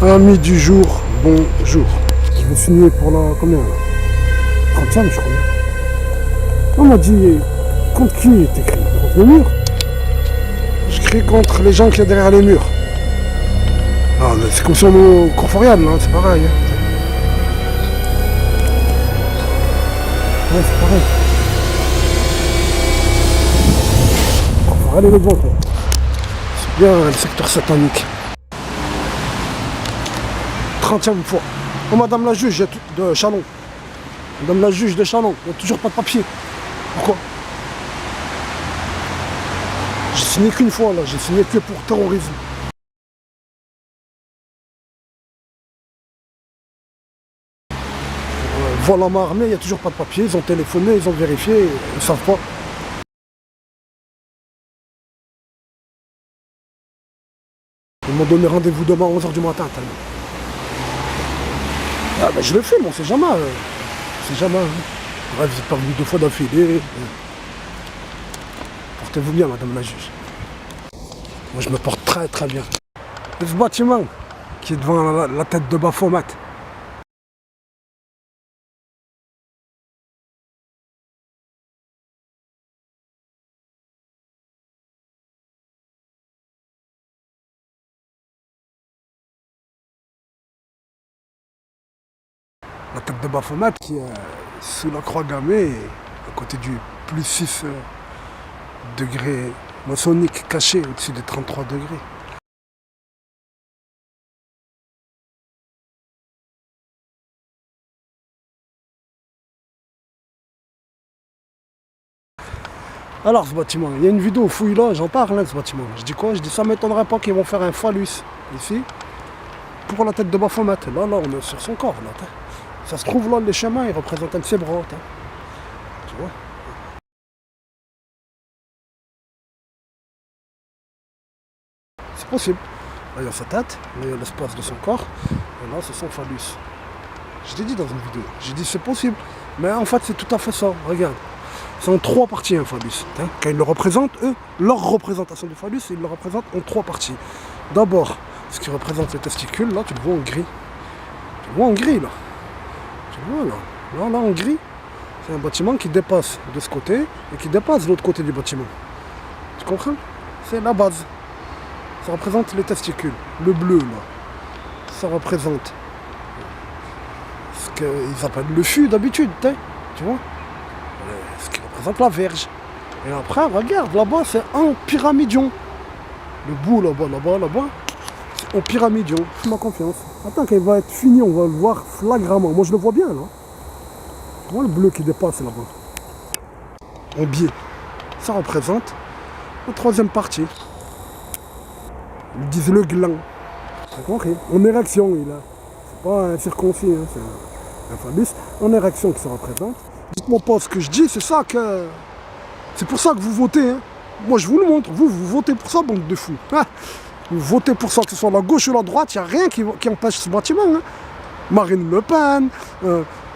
Amis du jour, bonjour. Je vais signer pour la combien là 30e, je crois. On m'a dit contre qui t'écris? Contre le mur? J'écris contre les gens qui sont derrière les murs. Ah, mais c'est comme sur nos Confortial, hein, c'est pareil. Hein. Ouais, c'est pareil. Confortial est le bon, quoi. C'est bien le secteur satanique. 30e fois. Oh, madame la juge de Chalon. Madame la juge de Chalon, il n'y a toujours pas de papier. Pourquoi? J'ai signé qu'une fois là, j'ai signé que pour terrorisme. Vol à main armée, il n'y a toujours pas de papier, ils ont téléphoné, ils ont vérifié, ils ne savent pas. Ils m'ont donné rendez-vous demain à 11h du matin tellement. Ah ben je le fais, mais on sait jamais. On sait jamais. Hein. Bref, vous êtes pas venu 2 fois d'affilée. Portez-vous bien, madame la juge. Moi je me porte très très bien. Et ce bâtiment qui est devant la tête de Baphomet. La tête de Baphomet qui est sous la croix gammée, à côté du plus 6 degrés maçonnique caché au-dessus des 33 degrés. Alors ce bâtiment, il y a une vidéo fouille là, j'en parle hein, de ce bâtiment. Je dis quoi? Je dis ça m'étonnerait pas qu'ils vont faire un phallus ici pour la tête de Baphomet. Là, on est sur son corps là. Ça se trouve là, les chemins, ils représentent un de ses bras. Tu vois? C'est possible. Là, il y a sa tête, là, il y a l'espace de son corps, et là, c'est son phallus. Je l'ai dit dans une vidéo. J'ai dit c'est possible. Mais en fait, c'est tout à fait ça. Regarde. C'est en 3 parties un phallus. Hein. Quand ils le représentent, eux, leur représentation du phallus, ils le représentent en 3 parties. D'abord, ce qui représente les testicules, là, tu le vois en gris. Tu le vois en gris, là. Tu le vois, là. Là, en gris. C'est un bâtiment qui dépasse de ce côté et qui dépasse de l'autre côté du bâtiment. Tu comprends? C'est la base. Ça représente les testicules. Le bleu, là. Ça représente ce qu'ils appellent le fût d'habitude, tu vois? Ce qui représente la verge. Et après, regarde, là-bas, c'est en pyramidion. Le bout, là-bas, c'est en pyramidion. Fais-moi confiance. Attends, quand il va être fini, on va le voir flagramment. Moi, je le vois bien, là. Tu vois le bleu qui dépasse, là-bas. En biais. Ça représente la 3e partie. Ils disent le gland. T'as compris? En érection, il a. C'est pas un circoncis, hein, c'est un phallus. En érection qui se représente. Dites-moi pas ce que je dis, c'est ça que. C'est pour ça que vous votez. Hein. Moi je vous le montre, vous votez pour ça, bande de fous. Hein. Vous votez pour ça, que ce soit la gauche ou la droite, il n'y a rien qui empêche ce bâtiment. Hein. Marine Le Pen,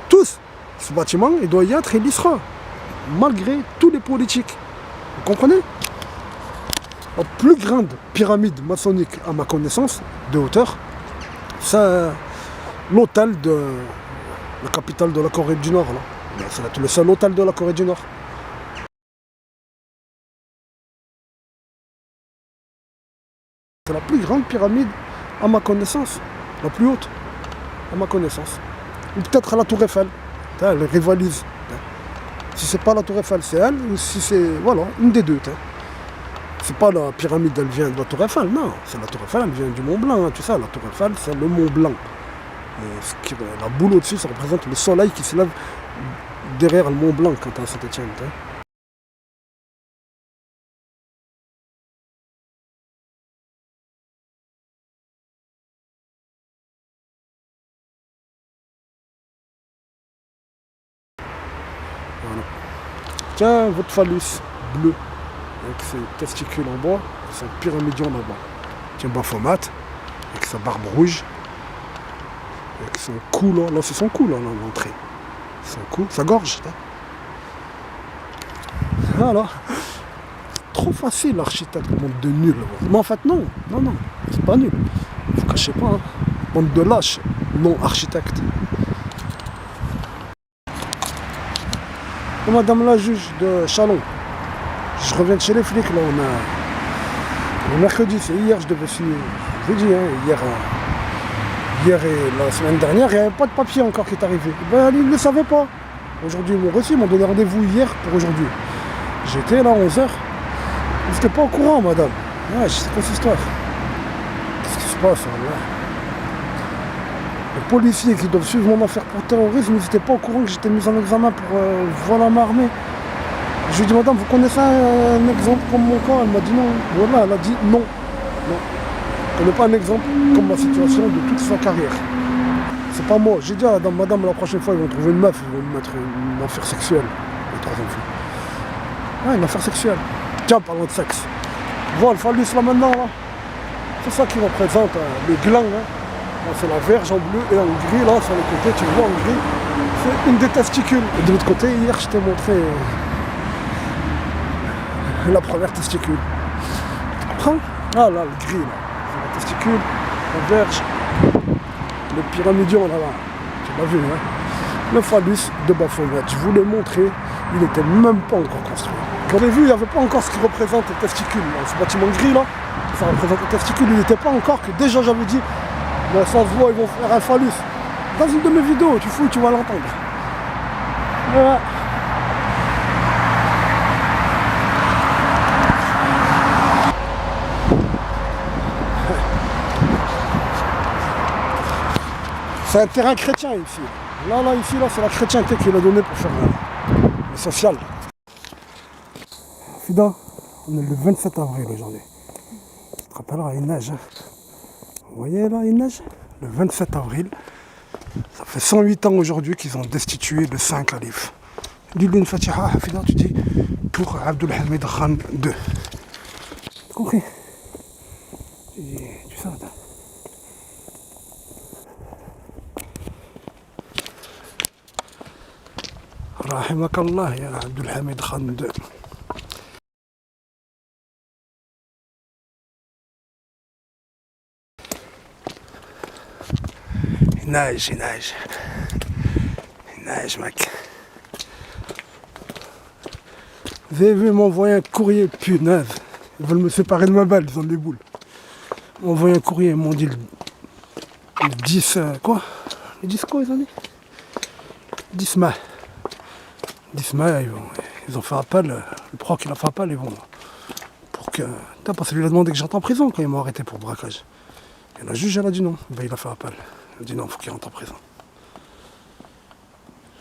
tous. Ce bâtiment, il doit y être et il y sera. Malgré tous les politiques. Vous comprenez? La plus grande pyramide maçonnique à ma connaissance, de hauteur, c'est l'hôtel de la capitale de la Corée du Nord. Là. C'est le seul hôtel de la Corée du Nord. C'est la plus grande pyramide à ma connaissance. La plus haute à ma connaissance. Ou peut-être à la Tour Eiffel. Elle rivalise. Si c'est pas la Tour Eiffel, c'est elle. Ou si c'est... Voilà, une des deux. C'est pas la pyramide, elle vient de la Tour Eiffel. Non, c'est la Tour Eiffel, elle vient du Mont Blanc. Hein, tu sais, la Tour Eiffel, c'est le Mont Blanc. Et la boule au-dessus, ça représente le soleil qui se lève derrière le Mont Blanc quand t'es à Saint-Étienne. Voilà. Tiens, votre phallus bleu, avec ses testicules en bas, son pyramidion là-bas. Tiens, Baphomet, avec sa barbe rouge, avec son cou là, c'est son cou là, l'entrée. Son cou, sa gorge. Voilà. Trop facile l'architecte, monde de nul. Mais en fait non, c'est pas nul. Vous cachez pas. Hein. Bande de lâches, non architectes. Et madame la juge de Chalon, je reviens de chez les flics, là, le mercredi, c'est hier, je devais signer. Je vous ai dit, hein, hier et la semaine dernière, il n'y avait pas de papier encore qui est arrivé. Ben, ils ne le savaient pas. Aujourd'hui, ils m'ont reçu, ils m'ont donné rendez-vous hier pour aujourd'hui. J'étais là à 11h. Ils n'étaient pas au courant, madame. Ouais, c'est quoi cette histoire? Qu'est-ce qui se passe là? Les policiers qui doivent suivre mon affaire pour terrorisme, ils n'étaient pas au courant que j'étais mis en examen pour vol à main armée. Je lui ai dit, madame, vous connaissez un exemple comme mon cas? Elle m'a dit non. Voilà, elle a dit non. Non. Je ne connais pas un exemple comme ma situation de toute sa carrière. C'est pas moi. J'ai dit à madame, la prochaine fois, ils vont trouver une meuf, ils vont me mettre une affaire sexuelle. Les 3 enfants. Ouais, une affaire sexuelle. Tiens, parlons de sexe. Voilà, le phallus là maintenant, là. C'est ça qui représente le gland. Hein. Là, c'est la verge en bleu et en gris, là, sur le côté, tu vois, en gris. C'est une des testicules. Et de l'autre côté, hier, je t'ai montré la première testicule. Tu comprends? Ah là, le gris, là. C'est la testicule, la verge, le pyramidion, là, là. Tu l'as vu, hein? Le phallus de Baphomet. Je vous l'ai montré, il n'était même pas encore construit. Quand on l'a vu, il n'y avait pas encore ce qui représente les testicules. Là. Ce bâtiment gris, là, ça représente les testicules. Il n'était pas encore que déjà j'avais dit, mais ça se voit, ils vont faire un phallus. Dans une de mes vidéos, tu fous, tu vas l'entendre. Voilà. C'est un terrain chrétien ici. Là, ici, là, c'est la chrétienté qui l'a donné pour faire le social. Fida, on est le 27 avril aujourd'hui. Tu te rappelleras, il neige. Hein. Vous voyez là, il neige. Le 27 avril, ça fait 108 ans aujourd'hui qu'ils ont destitué le Saint Calife. Dis-lui une Fatiha, Fida, tu dis pour Abdulhamid Khan II. T'as compris? Tu sais, رحمك الله يا عبد الحميد خان II. Il neige mec. Vous avez vu, ils m'ont envoyé un courrier, punaise. Ils veulent me séparer de ma balle, ils ont des boules. Ils m'ont envoyé un courrier, ils m'ont dit le 10 quoi? Le 10 quoi ils ont dit? 10 mai. 10 mai, ils ont fait appel, le proc il a fait appel, ils vont pour que. Parce qu'il lui a demandé que j'entre en prison quand ils m'ont arrêté pour braquage. Et la juge elle a dit non, ben, il a fait appel. Elle a dit non, il faut qu'il rentre en prison.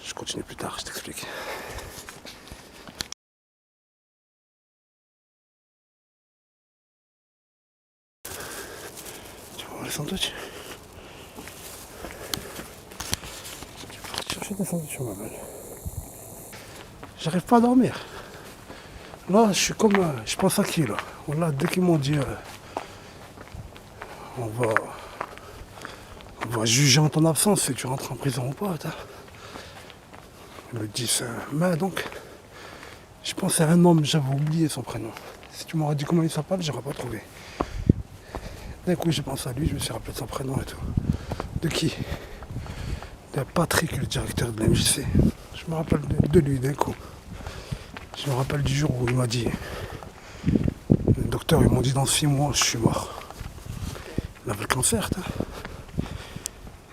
Je continue plus tard, je t'explique. Tu vas voir les sandwichs? Tu vas partir chercher des sandwichs, ma belle. J'arrive pas à dormir. Là, je suis comme. Je pense à qui là? Voilà, dès qu'ils m'ont dit on va juger en ton absence si tu rentres en prison ou pas. Le 10 mai donc. Je pensais à un homme, j'avais oublié son prénom. Si tu m'aurais dit comment il s'appelle, j'aurais pas trouvé. D'un coup j'ai pensé à lui, je me suis rappelé de son prénom et tout. De qui? De Patrick, le directeur de l'MJC. Je me rappelle de lui d'un coup. Je me rappelle du jour où il m'a dit, le docteur, ils m'ont dit dans 6 mois, je suis mort. Il avait le cancer,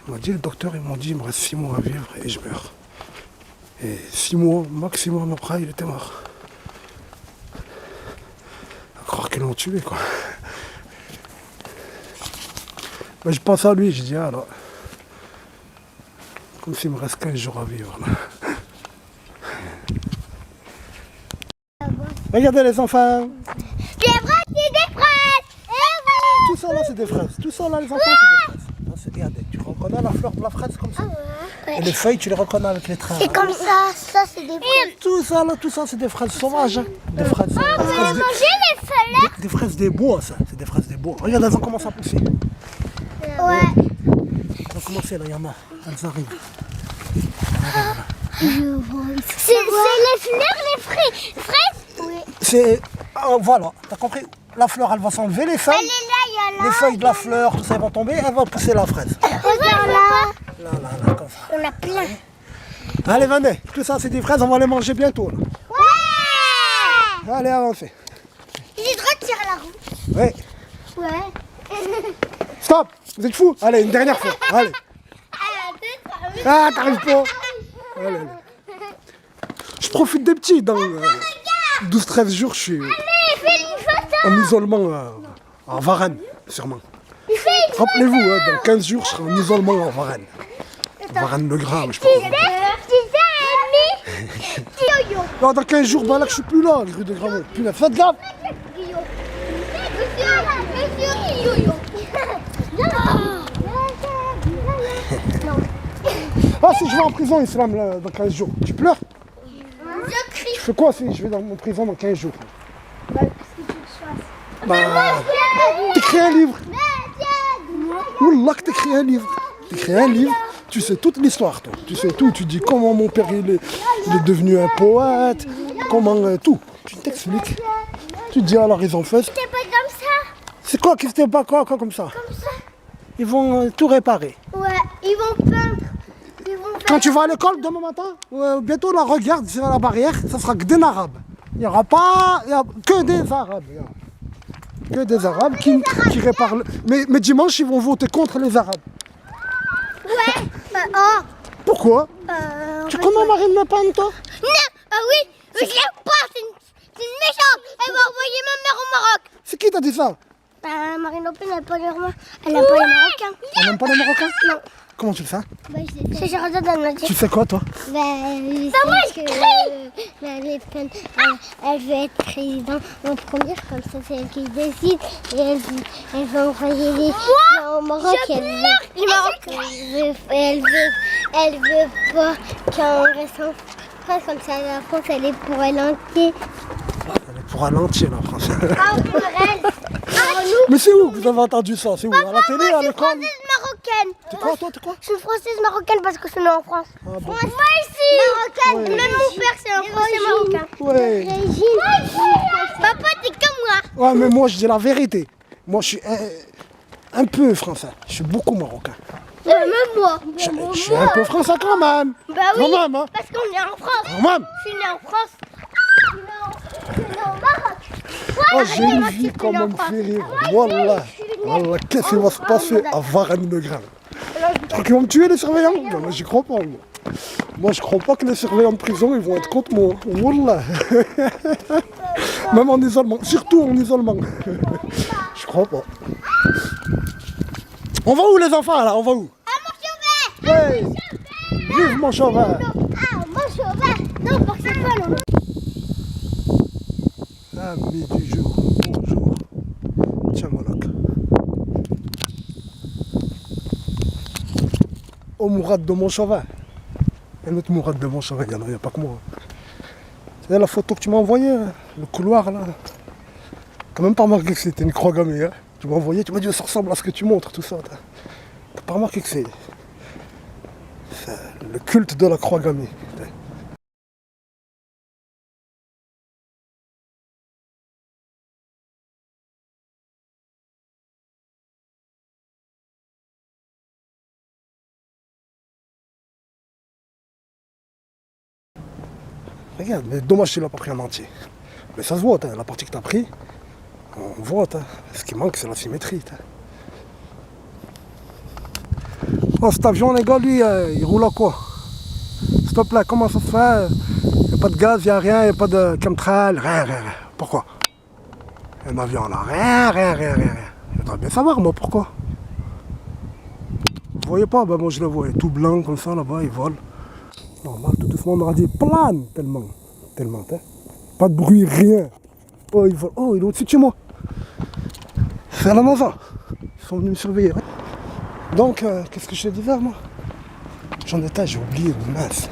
il m'a dit, le docteur, ils m'ont dit, il me reste 6 mois à vivre et je meurs. Et 6 mois, maximum après, il était mort. À croire qu'ils l'ont tué, quoi. Ben, je pense à lui, je dis, ah là, comme s'il me reste 15 jours à vivre, là. Regardez les enfants. Des fraises, c'est des fraises. Tout ça là c'est des fraises. Tout ça là les enfants c'est des fraises. Là, regardez, tu reconnais la fleur de la fraise comme ça. Ouais. Et les feuilles tu les reconnais avec les traits. C'est comme ça c'est des fraises. Tout ça c'est des fraises sauvages. Hein. Des fraises, On peut manger les feuilles. des fraises des bois ça. C'est des fraises des bois. Regarde, elles ont commencé à pousser. Ouais. Elles ont commencé là, il y en a. Elles arrivent. C'est les fleurs, les fraises. Oui. C'est. Voilà, t'as compris? La fleur elle va s'enlever les feuilles. Elle est là, il y a les feuilles de la fleur, tout ça vont tomber, elle va pousser la fraise. Regarde là. Là, comme ça. On a plein. Allez, venez, tout ça c'est des fraises, on va les manger bientôt. Là. Ouais. Allez, avancez. J'ai le droit de tirer la roue. Oui. Ouais. Stop, vous êtes fous. Allez, une dernière fois. Allez. Ah, t'arrives pas. Allez, allez. Je profite des petits. Dans 12-13 jours, je suis en isolement en Varennes, sûrement. Rappelez-vous, hein, dans 15 jours, je serai en isolement en Varennes. Varennes-le-Grand, je pense. Non, dans 15 jours, bah là, je suis plus là, rue de Gramont. Plus là, faites gaffe. Ah, si je vais en prison, Islam, là, dans 15 jours, tu pleures? Je crie. Je fais quoi si je vais en prison dans 15 jours? Bah, t'écris un livre. Wallah que t'écris un livre. T'écris un livre, tu sais toute l'histoire, toi. Tu sais tout, tu dis comment mon père il est devenu un poète, comment tout. Tu t'expliques. Tu dis alors ils ont fait. C'était pas comme ça. C'est quoi qui c'était pas quoi comme ça? Comme ça. Ils vont tout réparer. Ouais, ils vont peindre. Ils vont faire. Quand tu vas à l'école demain matin, bientôt là regarde sur la barrière, ça sera que des arabes. Il n'y aura pas que des arabes. Que des arabes qui réparent. Mais dimanche ils vont voter contre les arabes. Ouais. Oh. Pourquoi? Tu connais Marine Le Pen toi? Non. Ah oui. Je l'aime pas. C'est une méchante. Elle va envoyer ma mère au Maroc. C'est qui t'a dit ça? Marine Le Pen, elle n'aime pas les Marocains. Elle n'aime pas les Marocains. Elle n'aime pas les Marocains? Non. Comment tu le sais? C'est Géraldine, elle m'a dit. Tu sais quoi toi? Moi, je crie. Marine Le Pen, elle veut être présidente en première, comme ça c'est elle qui décide. Et elle veut envoyer les gens au Maroc. Elle veut pas qu'on reste en France, comme ça la France elle est pour elle entière. Elle est pour un entier la France. Ah, pour elle. Mais c'est où que vous avez entendu ça? C'est où? À la télé, à l'école? Française marocaine. T'es quoi toi? T'es quoi? Je suis française marocaine parce que je suis née en France. Ah bon? Moi aussi. Marocaine. Ouais. Même mon père c'est un français marocain. Ouais. Papa t'es comme moi. Ouais, mais moi je dis la vérité. Moi je suis un peu français. Je suis beaucoup marocain. Même moi. Je suis un peu français quand même. Bah oui. Quand même, hein. Parce qu'on est en France. Quand même. Je suis née en France. Je suis née au Maroc. Oh, j'ai une vie quand même fait rire. Wallah. Wallah, qu'est-ce qui va se passer à Varennes-le-Grand? Tu crois qu'ils vont me tuer les surveillants? Non, moi j'y crois pas. Moi je crois pas que les surveillants de prison ils vont être contre moi. Wallah. Même en isolement, surtout en isolement. Je crois pas. On va où les enfants là? On va où? Ah mon cheval. Hey, vive mon cheval. Ah mon cheval. Non, parce que c'est pas non. Ami du jour, bonjour. Tiens Moloch. Au Mourad de mon cheval. Un autre Mourad de mon cheval, il n'y a pas que moi. C'est la photo que tu m'as envoyée, hein, le couloir là. T'as même pas remarqué que c'était une croix gammée. Hein. Tu m'as envoyé, tu m'as dit ça ressemble à ce que tu montres, tout ça. T'as pas remarqué que c'est le culte de la croix gammée. Regarde, mais dommage que tu l'as pas pris en entier. Mais ça se voit, la partie que tu as pris, on voit. Ce qui manque, c'est la symétrie. Oh, cet avion, les gars, lui, il roule à quoi? S'il te plaît, comment ça se fait? Il n'y a pas de gaz, il n'y a rien, il n'y a pas de chemtrail, rien. Pourquoi? Un avion là, rien. Je voudrais bien savoir, moi, pourquoi? Vous voyez pas? Ben, moi, je le vois, tout blanc comme ça, là-bas, il vole. Normal, tout doucement, on aura dit plane, tellement, hein. Pas de bruit, rien. Oh, il vole, oh, il est au-dessus de chez moi. C'est à la NASA. Ils sont venus me surveiller. Hein. Donc, qu'est-ce que je te disais, moi? J'en étais, j'ai oublié, mince.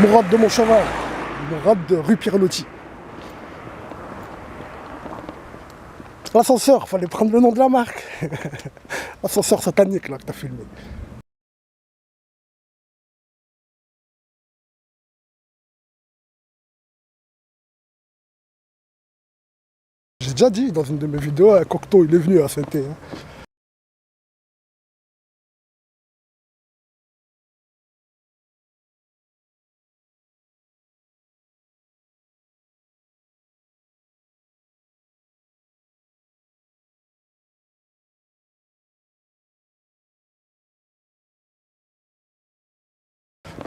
Mourad de mon cheval. Mourad de rue Pierre-Loti. L'ascenseur, fallait prendre le nom de la marque. L'ascenseur satanique, là, que t'as filmé. déjà dit dans une de mes vidéos, Cocteau, il est venu à Saint-Thé. Hein.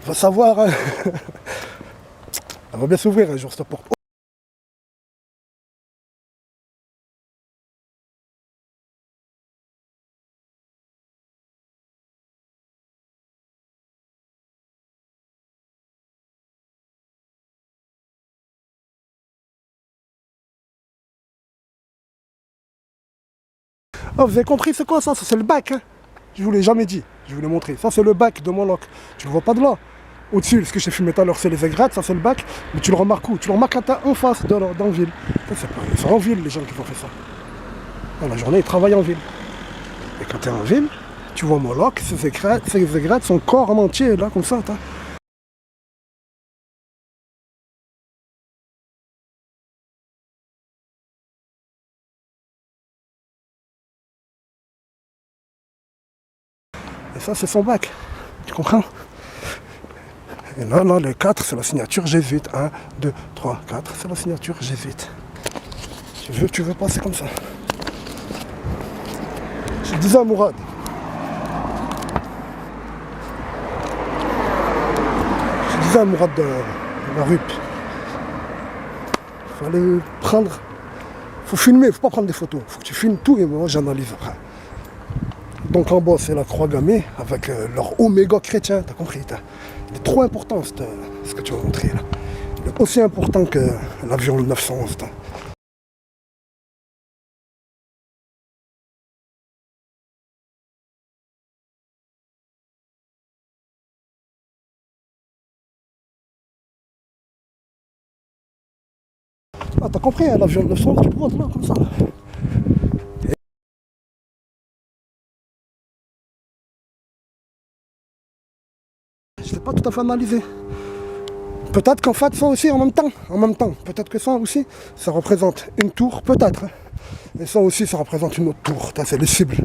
Va savoir, hein. Elle va bien s'ouvrir un jour cette porte. Oh, vous avez compris, c'est quoi ça? Ça c'est le bac, hein. Je vous l'ai jamais dit, je vous l'ai montré. Ça c'est le bac de Moloch. Tu le vois pas de là. Au-dessus, ce que j'ai filmé tout à l'heure, c'est les aigrettes, ça c'est le bac. Mais tu le remarques où? Tu le remarques quand t'es en face, dans la ville. C'est en ville les gens qui ont fait ça. Dans la journée, ils travaillent en ville. Et quand tu es en ville, tu vois Moloch, ces aigrettes, son corps en entier, là, comme ça. Et ça, c'est son bac. Tu comprends? Et là, le 4, c'est la signature jésuite. 1, 2, 3, 4, c'est la signature jésuite. Tu veux pas, c'est comme ça. Je disais à Mourad. De la RUP. Il fallait prendre. Faut filmer, faut pas prendre des photos. Faut que tu filmes tout et moi j'analyse après. Donc en bas c'est la croix gammée avec leur oméga chrétien, t'as compris? Il est trop important ce que tu vas montrer là. Il est aussi important que l'avion 911. Ah, t'as compris, hein, l'avion 911, tu le vois là, comme ça. Je l'ai pas tout à fait analysé. Peut-être qu'en fait ça aussi en même temps, peut-être que ça aussi, ça représente une tour, peut-être. Et ça aussi, ça représente une autre tour. C'est les cibles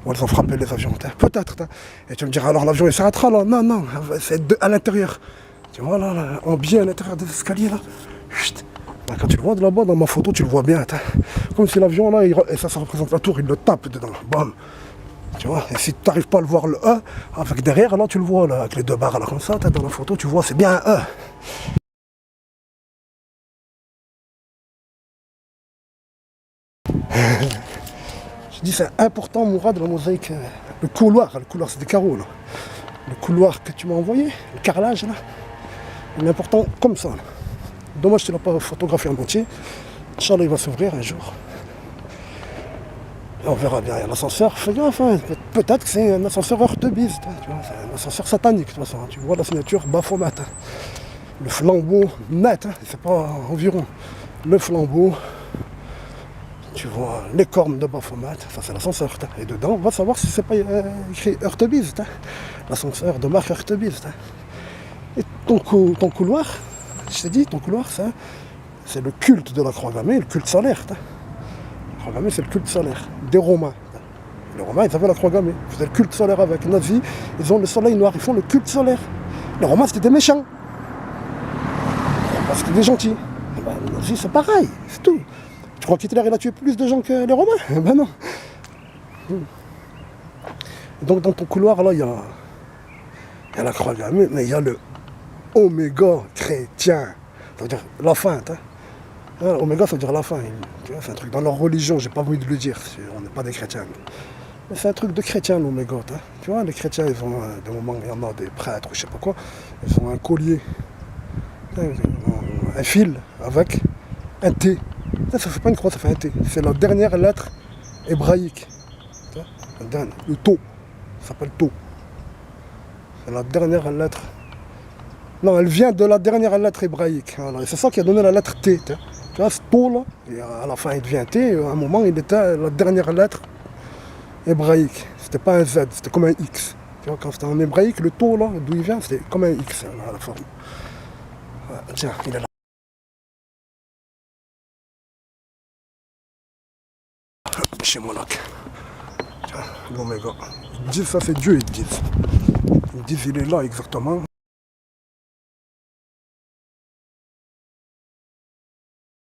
où elles ont frappé les avions. Peut-être. Et tu me diras, alors l'avion il s'arrêtera là. Non, c'est à l'intérieur. Tu vois là, en biais à l'intérieur des escaliers là. Chut. Là, quand tu le vois de là-bas, dans ma photo, tu le vois bien. Comme si l'avion là, et ça représente la tour, il le tape dedans. Bam. Tu vois, et si tu n'arrives pas à le voir le E, avec derrière, là tu le vois là, avec les deux barres là comme ça, dans la photo, tu vois, c'est bien un E. Je dis c'est important Mourad, la mosaïque, le couloir c'est des carreaux là. Le couloir que tu m'as envoyé, le carrelage là, il est important comme ça. Là. Dommage que tu ne l'as pas photographié en entier. Inch'Allah il va s'ouvrir un jour. Et on verra bien, il y a l'ascenseur, fais gaffe, hein. Peut-être que c'est un ascenseur heurtebise, c'est un ascenseur satanique de toute façon. Tu vois la signature Baphomet. Le flambeau net, c'est pas environ. Le flambeau. Tu vois les cornes de Baphomet, ça c'est l'ascenseur. Et dedans, on va savoir si c'est pas écrit Heurtebise. L'ascenseur de Marc Heurtebise. Et ton couloir, je t'ai dit, ton couloir, c'est le culte de la croix gammée, le culte solaire. La croix gammée, c'est le culte solaire des Romains. Les Romains, ils avaient la croix gammée. Ils faisaient le culte solaire avec les nazis. Ils ont le soleil noir, ils font le culte solaire. Les Romains, c'était des méchants. C'était des gentils. Les nazis, c'est pareil, c'est tout. Tu crois qu'Hitler il a tué plus de gens que les Romains? Ben non. Donc dans ton couloir là, il y a la croix gammée, mais il y a le oméga chrétien. Ça veut dire la fin. Oméga, ça veut dire la fin. C'est un truc dans leur religion, j'ai pas envie de le dire. On n'est pas des chrétiens. Mais c'est un truc de chrétien l'oméga. Tu vois, les chrétiens, ils ont des moments, il y en a des prêtres ou je sais pas quoi, ils ont un collier, un fil avec un T. Ça fait pas une croix, ça fait un T. C'est la dernière lettre hébraïque. Le Tau. Ça s'appelle Tau. C'est la dernière lettre. Non, elle vient de la dernière lettre hébraïque. Voilà. Et c'est ça qui a donné la lettre T. Tu vois, ce Tau là, et à la fin il devient T. Et à un moment, il était la dernière lettre hébraïque. C'était pas un Z, c'était comme un X. Tu vois, quand c'était en hébraïque, le Tau là, d'où il vient, c'était comme un X, la forme. Ouais, tiens, il est là. chez Moloch. Tiens, l'oméga. Ils disent ça c'est Dieu, ils disent. Ils disent il est là exactement.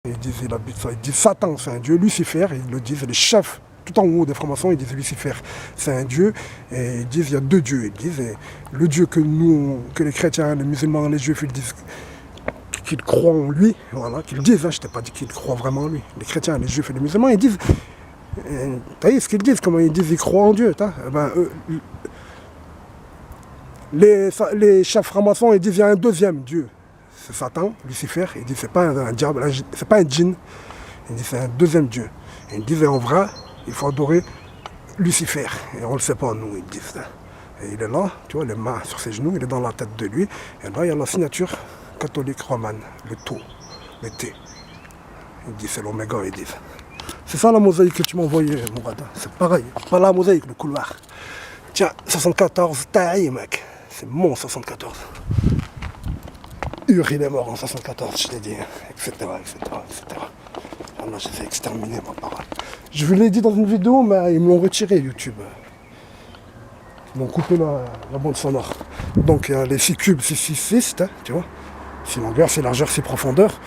Ils disent il habite ça. Ils disent Satan c'est un Dieu, Lucifer, ils le disent, les chefs. Tout en haut des francs-maçons, ils disent Lucifer, c'est un Dieu, et ils disent il y a deux dieux. Ils disent le Dieu que nous, que les chrétiens, les musulmans, les juifs, ils disent qu'ils croient en lui, voilà, qu'ils disent, je t'ai pas dit qu'ils croient vraiment en lui. Les chrétiens, les juifs et les musulmans, ils disent, t'as vu ce qu'ils disent, comment ils disent, ils croient en Dieu, les chefs francs-maçons, ils disent il y a un deuxième Dieu, c'est Satan, Lucifer, ils disent c'est pas un diable, c'est pas un djinn, ils disent c'est un deuxième Dieu. Et ils disent en vrai, il faut adorer Lucifer. Et on ne le sait pas, nous, ils disent. Et il est là, tu vois, les mains sur ses genoux, il est dans la tête de lui. Et là, il y a la signature catholique romane, le tau, le T. Ils disent, c'est l'oméga, ils disent. C'est ça la mosaïque que tu m'as envoyée, Mourad. C'est pareil, pas la mosaïque, le couloir. Tiens, 74, taille, mec. C'est mon 74. Ur, il est mort en 74, je t'ai dit, etc., etc., etc. Là, je les ai exterminés, ma parole. Je vous l'ai dit dans une vidéo, mais ils me l'ont retiré, YouTube. Ils m'ont coupé la bande sonore. Donc, il y a les 6 cubes, 666, hein, tu vois. 6 longueurs, 6 largeurs, 6 profondeurs.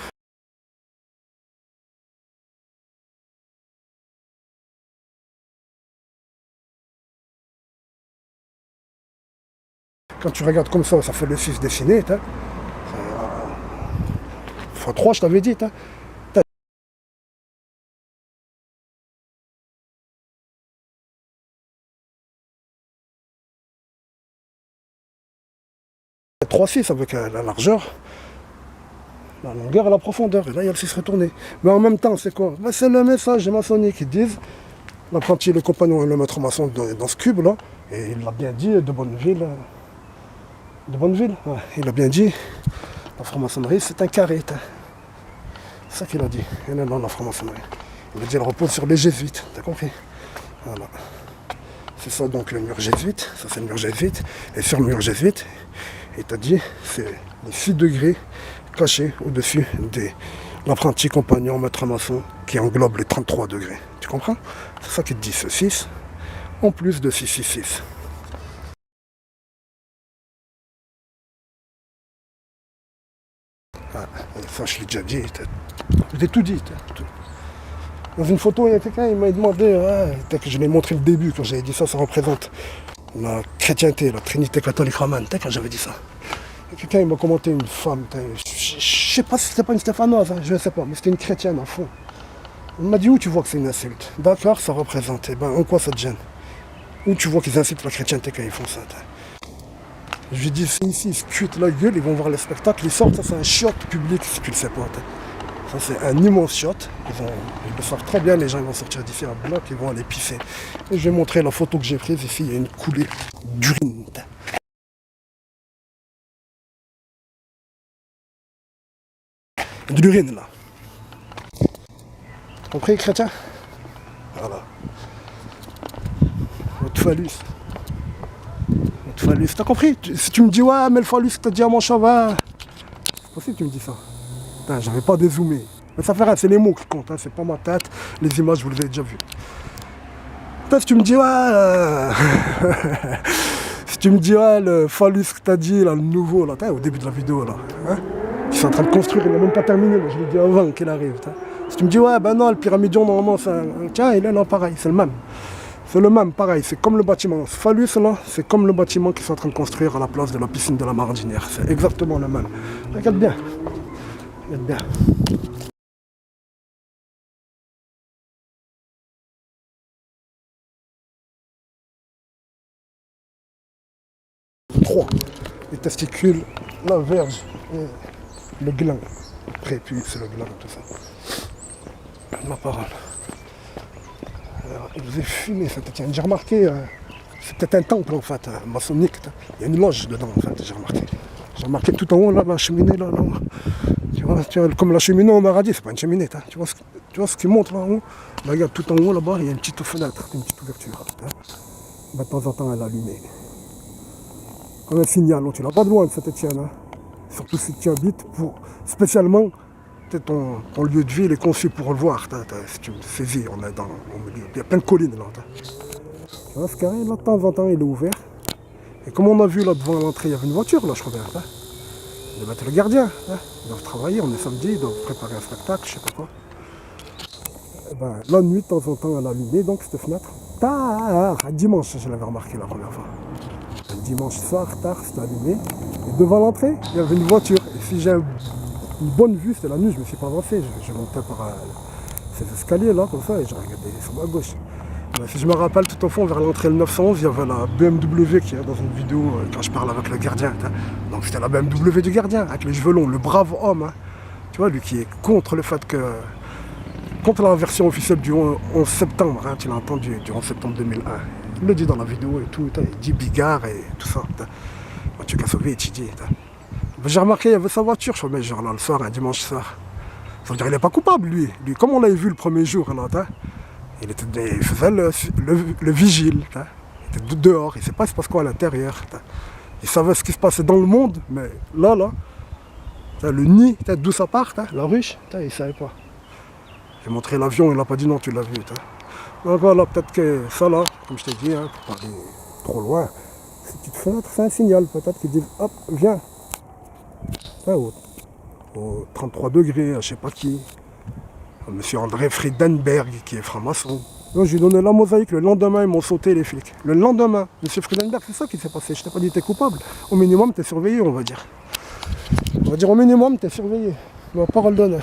Quand tu regardes comme ça fait le 6 dessiné, hein. x3, je t'avais dit, hein. 3,6 avec la largeur, la longueur et la profondeur. Et là, il y a le 6 retourné. Mais en même temps, c'est quoi? C'est le message maçonnique qui disent, l'apprenti, le compagnon et le maître maçon dans ce cube-là, et il l'a bien dit, de Bonneville. De Bonneville, ouais. Il a bien dit, la franc-maçonnerie, c'est un carré. C'est ça qu'il a dit. Il est dans la franc-maçonnerie. Il a dit, elle repose sur les jésuites. T'as compris? Voilà. C'est ça donc le mur jésuite. Ça, c'est le mur jésuite. Et sur le mur jésuite, il t'a dit, c'est les 6 degrés cachés au-dessus de l'apprenti compagnon maître maçon qui englobe les 33 degrés. Tu comprends? C'est ça qu'il te dit, ce 6, en plus de 666. Ah, ça, je l'ai déjà dit. Je t'ai tout dit. Tout. Dans une photo, il y a quelqu'un, il m'a demandé, que je l'ai montré le début, quand j'avais dit ça, ça représente la chrétienté, la trinité catholique romane, quand j'avais dit ça. Et quelqu'un il m'a commenté une femme, je sais pas si c'était pas une stéphanoise, je ne sais pas, mais c'était une chrétienne à fond. Il m'a dit où tu vois que c'est une insulte? D'accord, ça représente, en quoi ça te gêne? Où tu vois qu'ils insultent la chrétienté quand ils font ça? Je lui ai dit, c'est ici, ils se cuitent la gueule, ils vont voir le spectacle, ils sortent, ça c'est un shot public si tu le sais pas. Ça c'est un immense shot, ils le savent très bien, les gens ils vont sortir d'ici à bloc, ils vont aller pisser. Et je vais montrer la photo que j'ai prise ici, il y a une coulée d'urine. De l'urine là. Compris, chrétien? Voilà. Votre phallus. Votre phallus. T'as compris? Si tu me dis, ouais, mais le phallus, t'as dit à mon cheval. C'est possible que tu me dis ça. Putain, j'avais pas dézoomé. Mais ça fait rien, c'est les mots qui comptent, c'est pas ma tête. Les images, vous les avez déjà vues. Putain, si tu me dis, ouais. Si tu me dis, ouais, le phallus que t'as dit, là, le nouveau, là, au début de la vidéo, là. Hein? Ils sont en train de construire, il n'a même pas terminé, moi je l'ai dit avant qu'il arrive. Si tu me dis, ouais, ben non, le pyramidion, normalement, c'est un... Tiens, il est là, pareil, c'est le même. C'est le même, pareil, c'est comme le bâtiment. Ce phallus, là, c'est comme le bâtiment qu'ils sont en train de construire à la place de la piscine de la Marandinière. C'est exactement le même. Regarde bien. Regarde bien. Trois. Les testicules, la verge, et le gland. Le prépuce, le gland, tout ça. Ma parole. Alors, il faisait fumer, ça. J'ai remarqué, c'est peut-être un temple en fait, maçonnique. Il y a une loge dedans en fait, j'ai remarqué. J'ai remarqué tout en haut, là, la cheminée, là, là. Tu vois, comme la cheminée au Maradi, c'est pas une cheminée. Tu vois ce qui monte là en haut? Là, regarde, tout en haut là-bas, il y a une petite fenêtre, une petite ouverture. De temps en temps, elle est allumée. Comme un signal, tu l'as pas de loin de Saint-Étienne. Surtout si tu habites spécialement ton lieu de vie il est conçu pour le voir. Si tu me saisis, on est au milieu. Il y a plein de collines là. Là, ce carré, là, de temps en temps, il est ouvert. Et comme on a vu là devant l'entrée, il y avait une voiture, là, je crois bien. Ils doivent être le gardien. Ils doivent travailler, on est samedi, ils doivent préparer un spectacle, je sais pas quoi. Et ben, la nuit, de temps en temps, elle a allumé, donc, cette fenêtre. Tard, dimanche, je l'avais remarqué la première fois. Un dimanche soir, tard, c'était allumé. Et devant l'entrée, il y avait une voiture. Et si j'ai une bonne vue, c'était la nuit, je me suis pas avancé. Je montais par ces escaliers là, comme ça, et je regardais sur ma gauche. Ben, si je me rappelle, tout au fond, vers l'entrée le 911, il y avait la BMW qui est dans une vidéo quand je parle avec le gardien. Donc c'était la BMW du gardien, avec les cheveux longs, le brave homme. Tu vois, lui qui est contre le fait que. Contre la version officielle du 11 septembre, tu l'as entendu, du 11 septembre 2001. Il le dit dans la vidéo et tout, il dit Bigard et tout ça. Mathieu Kassovitch, il dit. J'ai remarqué, il y avait sa voiture, je crois, genre là, le soir, un dimanche soir. Ça veut dire qu'il n'est pas coupable, lui. Lui, comme on l'avait vu le premier jour, là, il faisait le vigile. Il était dehors, il ne sait pas ce qui se passe quoi à l'intérieur. Il savait ce qui se passait dans le monde, mais là, le nid, d'où ça part, la ruche, il ne savait pas. J'ai montré l'avion, il n'a pas dit non, tu l'as vu. Donc voilà, peut-être que ça là, comme je t'ai dit, pour pas aller trop loin, cette petite fenêtre, c'est un signal. Peut-être qu'ils disent hop, viens. Au 33 degrés, je sais pas qui. Monsieur André Friedenberg, qui est franc-maçon. Donc, j'ai donné la mosaïque, le lendemain, ils m'ont sauté les flics. Le lendemain, monsieur Friedenberg, c'est ça qui s'est passé. Je t'ai pas dit que t'es coupable. Au minimum, t'es surveillé, on va dire. On va dire au minimum, t'es surveillé. Ma parole d'honneur.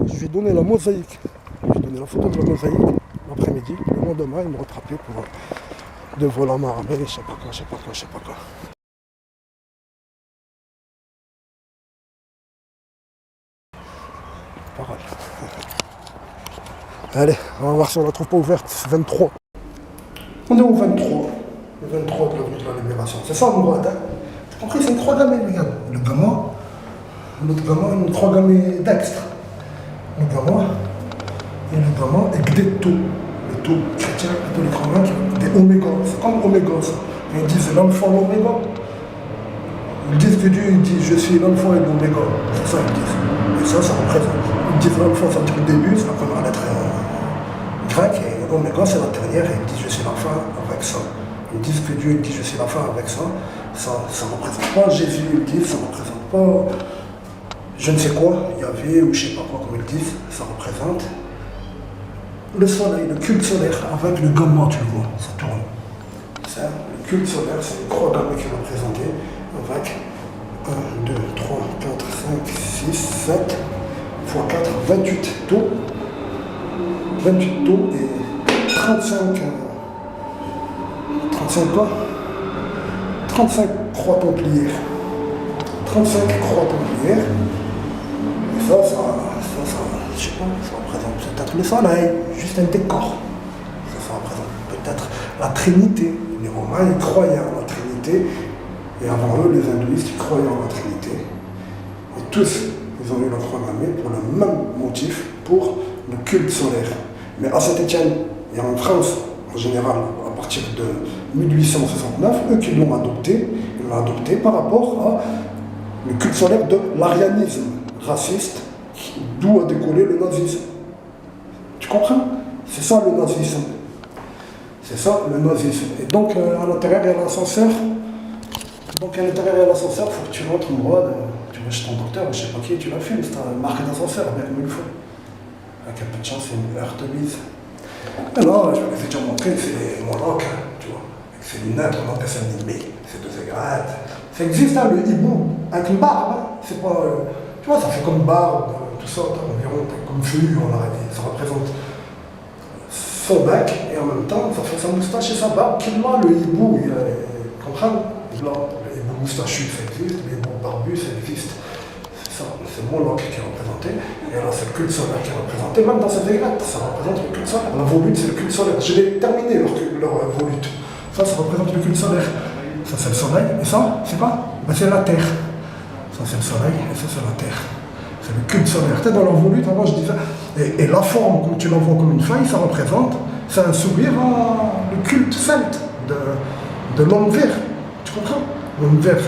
Je lui ai donné la mosaïque. J'ai donné la photo de la mosaïque l'après-midi. Le lendemain, ils m'ont rattrapé pour de vol en armée, je sais pas quoi. Parole. Allez, on va voir si on la trouve pas ouverte. C'est 23. On est au 23. Le 23 de l'avenue de la Libération. C'est ça, mon droit. T'as compris, c'est une croix gammée, regarde. Le gamin, l'autre gamin, une croix gammée dextre. Le gamin et le gamin avec des taux. Les taux chrétiens, catholiques romains, des oméga. C'est comme oméga, ça. Ils disent l'alpha et l'oméga. Ils disent que Dieu il dit je suis l'alpha et l'oméga. C'est ça qu'ils disent. Et ça représente. Ils disent l'alpha, ça veut dire le début, c'est la première lettre grecque, et l'oméga, c'est la dernière, et ils disent je suis la fin avec ça. Ils disent que Dieu il dit je suis la fin avec ça. Ça ne représente pas Jésus, ils disent, ça ne représente pas je ne sais quoi, Yahvé ou je ne sais pas quoi comme ils disent, ça représente le soleil, le culte solaire, avec le gamma, tu le vois, ça tourne. Ça, le culte solaire, c'est une croix gammée qui est représentée avec 1, 2, 3, 4, 5, 6, 7 x 4, 28 taux. 28 taux et 35 quoi 35 croix templières. 35 croix templières. Et ça, je sais pas, ça représente peut-être le soleil, juste un décor. Ça représente peut-être la Trinité. Les Romains, ils croyaient en la Trinité. Et avant eux, les hindouistes, ils croyaient en la Trinité. Et tous, ils ont eu la croix gammée pour le même motif, pour le culte solaire. Mais à Saint-Étienne, et en France, en général, à partir de 1869, eux qui l'ont adopté, ils l'ont adopté par rapport à le culte solaire de l'arianisme raciste, d'où a décollé le nazisme. Tu comprends? C'est ça le nazisme. C'est ça le nazisme. Et donc, à l'intérieur, il y a l'ascenseur. Donc, à l'intérieur, il y a l'ascenseur, il faut que tu rentres en droit. Tu vas chez ton docteur, je ne sais pas qui, tu l'as fait, mais c'est un marque d'ascenseur, bien comme il faut. Avec un peu de chance, c'est une heurte-mise. Et là, je vais vous déjà montrer, c'est mon loc, tu vois. Avec ses lunettes, on a dessin animé, ses deux aigrettes. Ça existe, hein, le hibou, avec une barbe. Hein. C'est pas. Tu vois, ça fait comme barbe, tout ça, environ, comme feuille, on l'aurait dit. Ça représente son bec, et en même temps, ça fait sa moustache et sa barbe. Qu'il a, le hibou, comprends? Là, le hibou moustachu, ça existe, le hibou barbu, ça existe. C'est mon loc qui est représenté, et là c'est le culte solaire qui est représenté, même dans cette aigrette, ça représente le culte solaire. La volute, c'est le culte solaire. Je l'ai terminé leur volute. Ça représente le culte solaire. Ça c'est le soleil, et ça, c'est quoi? Ben, c'est la terre. Ça c'est le soleil, et ça c'est la terre. C'est le culte solaire. Tu sais, dans leur volute, avant je disais, et la forme, comme tu la vois comme une feuille, ça représente, c'est un sourire à le culte celte de l'homme vert. Tu comprends? L'homme vert.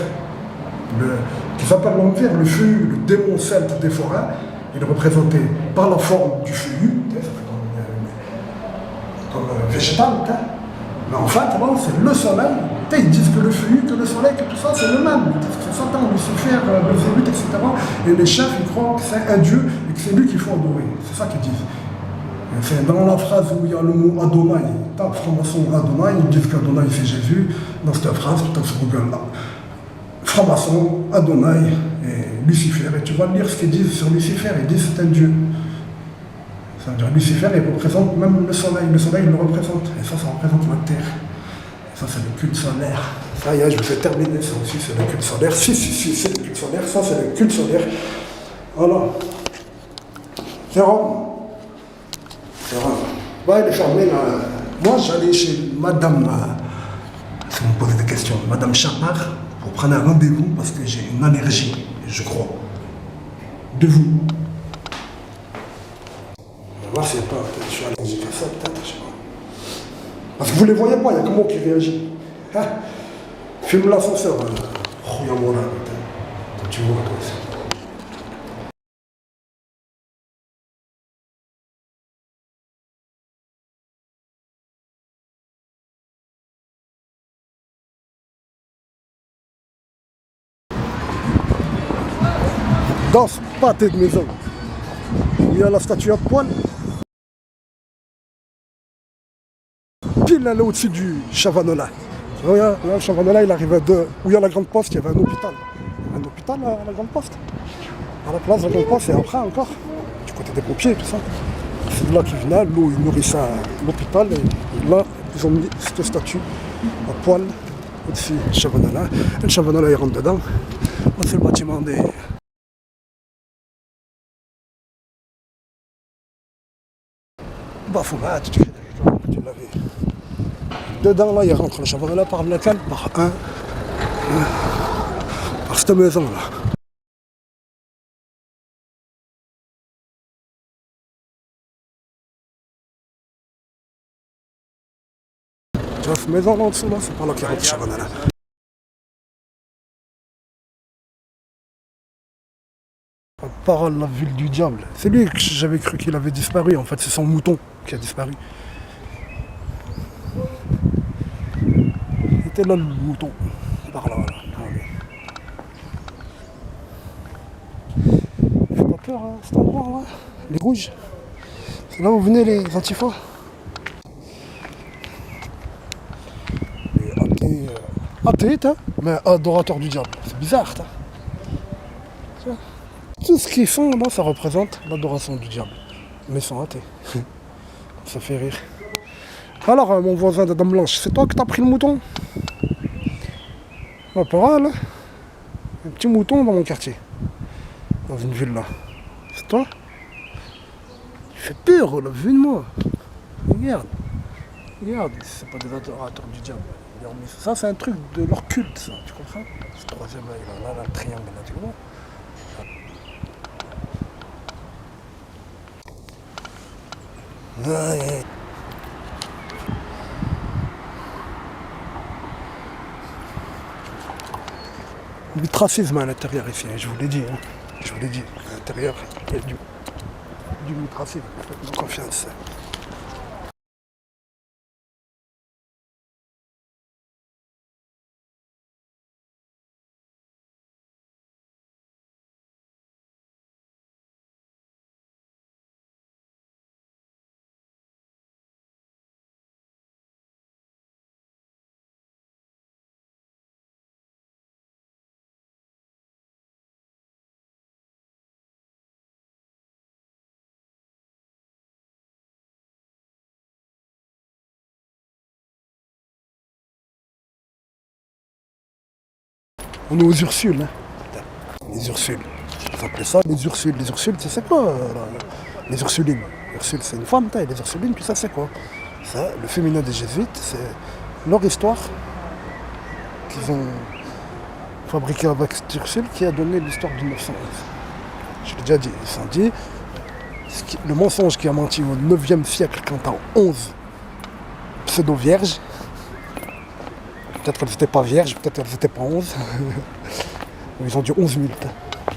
ils appellent l'envers le feuillu, le démon celte des forêts. Il est représenté par la forme du feuillu, ça fait comme végétal, mais en fait, bon, c'est le soleil. Ils disent que le feuillu, que le soleil, que tout ça, c'est le même. Ils disent que c'est Satan, Lucifer, Belzébuth, etc. Et les chefs, ils croient que c'est un dieu et que c'est lui qu'il faut adorer. C'est ça qu'ils disent. Et c'est dans la phrase où il y a le mot Adonai, tape franc-maçon Adonai, ils disent qu'Adonai c'est Jésus. Dans cette phrase, tu tapes sur Google là. Franc-maçon, Adonai et Lucifer. Et tu vas lire ce qu'ils disent sur Lucifer. Ils disent que c'est un dieu. Ça veut dire Lucifer, il représente même le soleil. Le soleil, il le représente. Et ça représente la terre. Et ça, c'est le culte solaire. Ça y est, je vous ai terminé. Ça aussi, c'est le culte solaire. Si, c'est le culte solaire. Ça, c'est le culte solaire. Voilà. Jérôme. Ouais, il est fermé là. Moi, j'allais chez madame, si vous me posez des questions, madame Chapard, pour prendre un rendez-vous parce que j'ai une allergie, je crois. De vous. Moi, c'est pas, peut-être je suis allergique à ça, peut-être, je sais pas. Parce que vous les voyez pas, il y a que moi qui réagit. Hein? Filme l'ascenseur, regarde-moi là, quand tu vois, toi aussi. Dans ce pâté de maison, où il y a la statue à poil, pile là au-dessus du Chavanola. Là, le Chavanola, il arrive de où il y a la Grande Poste, il y avait un hôpital. Un hôpital à la Grande Poste. À la place de la Grande Poste, et après encore, du côté des pompiers, tout ça. C'est de là qu'il venait, l'eau, il nourrissait l'hôpital, et là, ils ont mis cette statue à poil au-dessus du Chavanola. Et le Chavanola, il rentre dedans. C'est le bâtiment des... Bafoumat, tu l'avais. Dedans, là, il rentre le Chavanola par lequel? Par par cette maison là. Tu vois cette maison là en dessous là, c'est par là qu'il rentre le Chavanola. Par la ville du diable. C'est lui que j'avais cru qu'il avait disparu. En fait, c'est son mouton qui a disparu. Il était là le mouton. Par là, là. Il fait pas peur, hein, cet endroit là. Les rouges. C'est là où venaient les antifas. Les athées, mais adorateurs du diable. C'est bizarre, t'as. Tout ce qu'ils font là, ça représente l'adoration du diable. Mais ils sont athées. Ça fait rire. Alors, mon voisin de Dame Blanche, c'est toi que t'as pris le mouton? La parole, hein? Un petit mouton dans mon quartier. Dans une ville là. C'est toi? Il fait peur, la vue de moi. Regarde. Regarde, c'est pas des adorateurs du diable. Ça, c'est un truc de leur culte, ça. Tu comprends? Ce troisième là, il a là, le triangle là, tu vois? Ouais. Du tracisme à l'intérieur ici, je vous l'ai dit. Hein. Je vous l'ai dit, à l'intérieur, il y a du tracisme. Faites-moi confiance. On est aux Ursules. Hein. Les Ursules. Ils appelaient ça les Ursules. Les Ursules, tu sais quoi les Ursulines. Ursule, c'est une femme, et les Ursulines, puis ça, c'est quoi? Ça, le féminin des Jésuites, c'est leur histoire qu'ils ont fabriquée avec cette Ursule qui a donné l'histoire du 911. Je l'ai déjà dit. Ils ont dit le mensonge qui a menti au 9e siècle quand à 11 pseudo-vierges. Peut-être qu'elles n'étaient pas vierges, peut-être qu'elles n'étaient pas 11. Ils ont dit 11 000.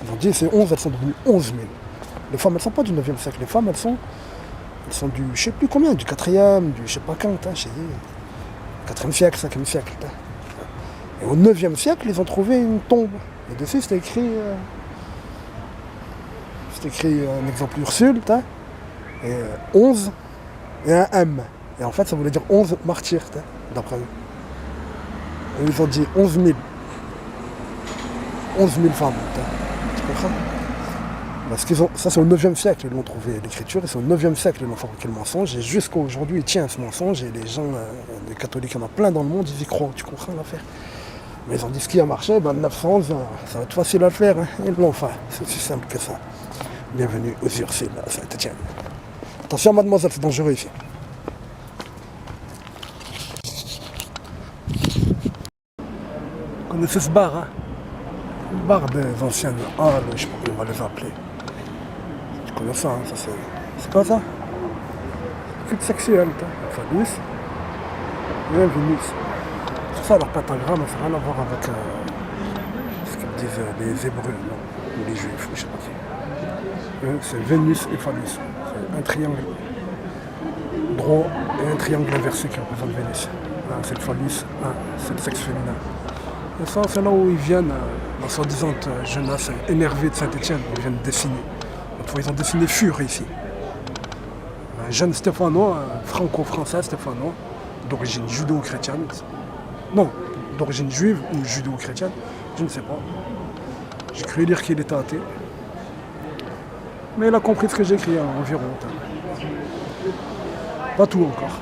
Ils ont dit c'est 11, elles sont devenues 11 000. Les femmes, elles sont pas du 9e siècle. Les femmes, elles sont du, je sais plus combien, du 4e, du je sais pas quand, je sais, 4e siècle, 5e siècle. Et au 9e siècle, ils ont trouvé une tombe. Et dessus, c'était écrit un exemple Ursule, et 11 et un M. Et en fait, ça voulait dire 11 martyrs, d'après eux. Et ils ont dit 11 000. 11 000 femmes, tu comprends? Parce qu'ils ont, ça c'est au 9e siècle, ils l'ont trouvé l'écriture, et c'est au 9e siècle qu'ils ont fabriqué le mensonge, et jusqu'à aujourd'hui, ils tiennent ce mensonge, et les gens, les catholiques, il y en a plein dans le monde, ils y croient, tu comprends l'affaire? Mais ils ont dit ce qui a marché, 900, ça va être facile à le faire, hein. Ils l'ont fait, c'est aussi simple que ça. Bienvenue aux Ursules à Saint-Étienne. Attention mademoiselle, c'est dangereux ici. Vous connaissez ce bar, hein? Le bar des anciennes halles, je sais pas comment on va les appeler. Tu connais ça, hein? Ça c'est quoi ça? Culte sexuel, phallus et un Vénus. C'est ça leur pentagramme, ça n'a rien à voir avec ce qu'ils disent les Hébreux, non? Ou les Juifs, je sais pas qui. C'est Vénus et phallus. C'est un triangle droit et un triangle inversé qui représente Vénus. Un, c'est le phallus, un, c'est le sexe féminin. Et ça, c'est là où ils viennent, la soi-disant jeunesse énervée de Saint-Étienne, ils viennent dessiner. L'autre fois, ils ont dessiné Fur ici. Un jeune Stéphanois, franco-français Stéphanois, d'origine judo-chrétienne. Non, d'origine juive ou judo-chrétienne, je ne sais pas. J'ai cru lire qu'il était athée. Mais il a compris ce que j'ai écrit environ. Pas tout encore,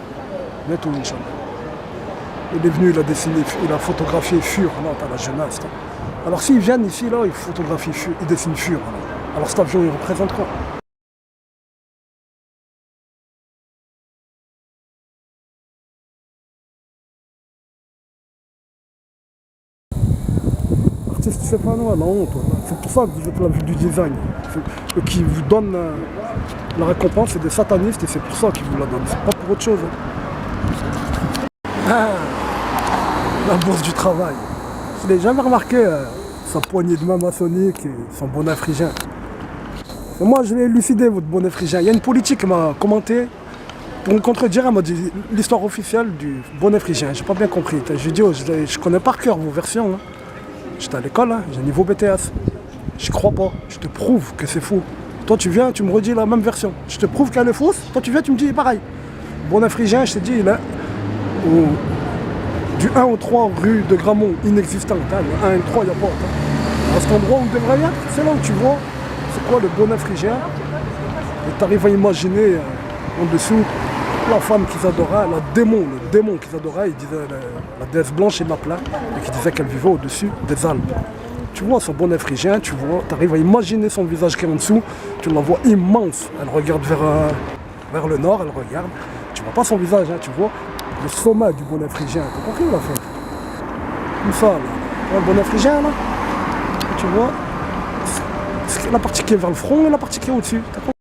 mais tout, Inch'Allah. Il est venu, il a dessiné, il a photographié Fur, là, t'as la jeunesse. Alors s'ils viennent ici, là, ils photographient Fur, ils dessinent Fur. Alors cet avion, il représente quoi? Artiste stéphanois, la honte. C'est pour ça que vous êtes la vue du design. Eux qui vous donnent la récompense, c'est des satanistes et c'est pour ça qu'ils vous la donnent. C'est pas pour autre chose. Ah, la bourse du travail. Je n'ai jamais remarqué sa poignée de main maçonnique et son bonnet phrygien. Et moi, je l'ai élucidé, votre bonnet phrygien. Il y a une politique qui m'a commenté pour me contredire. Elle m'a dit l'histoire officielle du bonnet phrygien. J'ai pas bien compris. Je lui ai dit, oh, je connais par cœur vos versions. Hein. J'étais à l'école, hein. J'ai un niveau BTS. Je crois pas. Je te prouve que c'est faux. Toi, tu viens, tu me redis la même version. Je te prouve qu'elle est fausse. Toi, tu viens, tu me dis pareil. Bonnet phrygien, je t'ai dit, il est du 1 au 3 rue de Gramont, inexistante. Hein. Le 1 et le 3, il n'y a pas. Hein. À cet endroit où il devrait y être, c'est là où tu vois c'est quoi le bonnet phrygien. Et tu arrives à imaginer en dessous la femme qu'ils adoraient, le démon qu'ils adoraient. Ils disaient la déesse blanche et Napla, et qui disait qu'elle vivait au-dessus des Alpes. Tu vois son bonnet phrygien, tu arrives à imaginer son visage qui est en dessous, tu la vois immense. Elle regarde vers le nord, elle regarde. Tu vois pas son visage, hein, tu vois le sommet du bonnet phrygien. T'as compris la fin? Comme ça, là. Le bonnet phrygien, là. Et tu vois la partie qui est vers le front et la partie qui est au-dessus. T'as compris?